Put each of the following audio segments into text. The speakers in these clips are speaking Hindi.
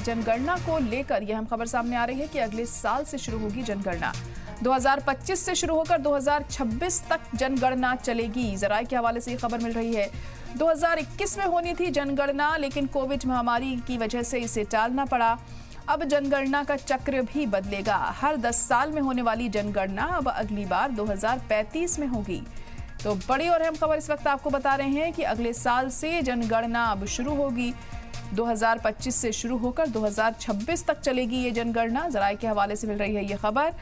जनगणना को लेकर यह अहम खबर सामने आ रही है कि अगले साल से शुरू होगी जनगणना। 2025 से शुरू होकर 2026 तक जनगणना चलेगी। जराये के हवाले से ये खबर मिल रही है। 2021 में होनी थी जनगणना, लेकिन कोविड महामारी की वजह से इसे टालना पड़ा। अब जनगणना का चक्र भी बदलेगा। हर 10 साल में होने वाली जनगणना अब अगली बार 2035 में होगी। तो बड़ी और अहम खबर इस वक्त आपको बता रहे हैं कि अगले साल से जनगणना अब शुरू होगी। 2025 से शुरू होकर 2026 तक चलेगी ये जनगणना। जराये के हवाले से मिल रही है ये खबर।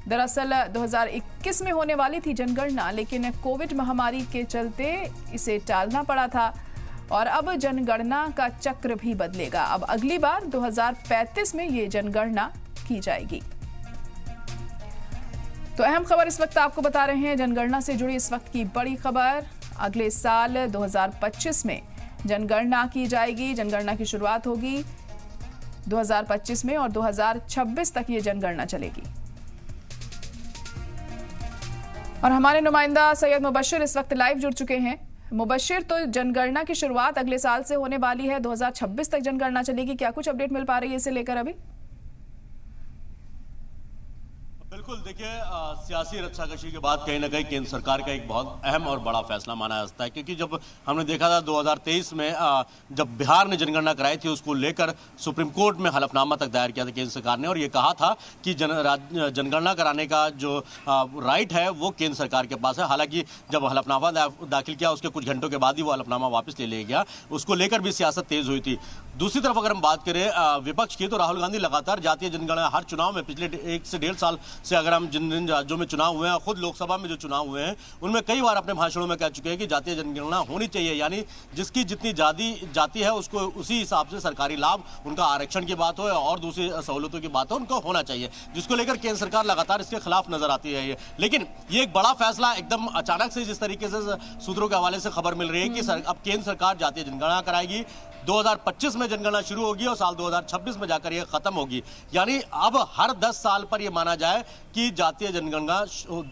दरअसल 2021 में होने वाली थी जनगणना, लेकिन कोविड महामारी के चलते इसे टालना पड़ा था और अब जनगणना का चक्र भी बदलेगा। अब अगली बार 2035 में ये जनगणना की जाएगी। तो अहम खबर इस वक्त आपको बता रहे हैं, जनगणना से जुड़ी इस वक्त की बड़ी खबर। अगले साल 2025 में जनगणना की जाएगी। जनगणना की शुरुआत होगी 2025 में और 2026 तक ये जनगणना चलेगी। और हमारे नुमाइंदा सैयद मुबशिर इस वक्त लाइव जुड़ चुके हैं। मुबशिर, तो जनगणना की शुरुआत अगले साल से होने वाली है, 2026 तक जनगणना चलेगी। क्या कुछ अपडेट मिल पा रही है इसे लेकर अभी? बिल्कुल, देखिए सियासी रस्साकशी के बाद कहीं ना कहीं केंद्र सरकार का एक बहुत अहम और बड़ा फैसला माना जाता है, क्योंकि जब हमने देखा था 2023 में जब बिहार ने जनगणना कराई थी, उसको लेकर सुप्रीम कोर्ट में हलफनामा तक दायर किया था केंद्र सरकार ने, और ये कहा था कि जनगणना कराने का जो राइट है वो केंद्र सरकार के पास है। हालांकि जब हलफनामा दाखिल किया उसके कुछ घंटों के बाद ही वो हलफनामा वापस ले लिया गया। उसको लेकर भी सियासत तेज हुई थी। दूसरी तरफ अगर हम बात करें विपक्ष की, तो राहुल गांधी लगातार जातीय जनगणना हर चुनाव में पिछले 1 से 1.5 साल से, अगर हम जिन राज्यों में चुनाव हुए हैं, खुद लोकसभा में जो चुनाव हुए हैं, उनमें कई बार अपने भाषणों में कह चुके हैं कि जातीय जनगणना होनी चाहिए। यानी जिसकी जितनी जाति है उसको उसी हिसाब से सरकारी लाभ, उनका आरक्षण की बात हो और दूसरी सहूलतों की बात हो, उनको होना चाहिए, जिसको लेकर केंद्र सरकार लगातार इसके खिलाफ नजर आती है। लेकिन ये एक बड़ा फैसला एकदम अचानक से, जिस तरीके से सूत्रों के हवाले से खबर मिल रही है कि अब केंद्र सरकार जातीय जनगणना कराएगी, 2025 में जनगणना शुरू होगी और साल 2026 में जाकर यह खत्म होगी। यानी अब हर 10 साल पर यह माना जाए कि जातीय जनगणना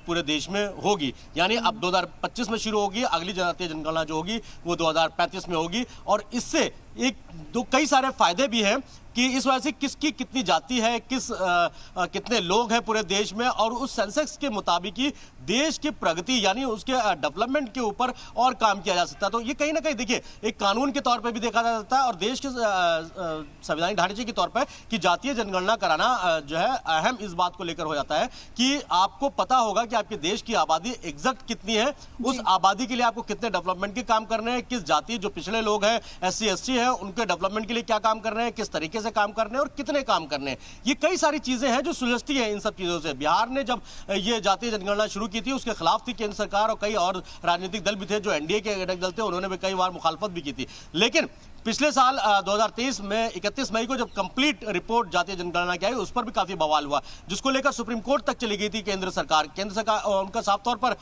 पूरे देश में होगी। यानी अब 2025 में शुरू होगी, अगली जातीय जनगणना जो होगी वो 2035 में होगी। और इससे कई सारे फायदे भी हैं कि इस वजह से किसकी कितनी जाति है, कितने लोग हैं पूरे देश में, और उस सेंसेक्स के मुताबिक ही देश की प्रगति यानी उसके डेवलपमेंट के ऊपर और काम किया जा सकता है। तो ये कहीं ना कहीं देखिए एक कानून के तौर पे भी देखा जा सकता है और देश के संवैधानिक ढांचे के तौर पर कि जातीय जनगणना कराना जो है अहम इस बात को लेकर हो जाता है कि आपको पता होगा कि आपके देश की आबादी एग्जैक्ट कितनी है, उस आबादी के लिए आपको कितने डेवलपमेंट के काम करने हैं, किस जाति, जो पिछड़े लोग हैं, SC ST है, उनके डेवलपमेंट के लिए क्या काम कर रहे हैं, किस तरीके से काम करने और कितने काम करने। ये कई सारी चीजें हैं जो सुलझती है इन सब चीजों से। बिहार ने जब ये जातीय जनगणना शुरू की थी उसके खिलाफ थी केंद्र सरकार, और कई और राजनीतिक दल भी थे जो NDA के घटक दल थे, उन्होंने भी कई बार मुखालफत भी की थी। लेकिन पिछले साल 2023 में 31 मई को जब कंप्लीट रिपोर्ट जातीय जनगणना की आई, उस पर भी काफी बवाल हुआ, जिसको लेकर सुप्रीम कोर्ट तक चली गई थी केंद्र सरकार। उनका साफ तौर पर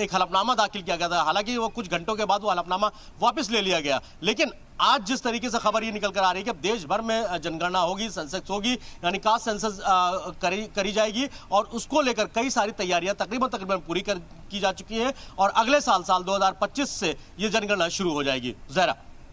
एक हलफनामा दाखिल किया गया था। हालांकि वो कुछ घंटों के बाद वो हलफनामा वापस ले लिया गया। लेकिन आज जिस तरीके से खबर ये निकल कर आ रही है कि अब देश भर में जनगणना होगी, सेंसस होगी, यानी कास्ट सेंसस करी जाएगी, और उसको लेकर कई सारी तैयारियां तकरीबन पूरी की जा चुकी है और अगले साल 2025 से ये जनगणना शुरू हो जाएगी। जहरा।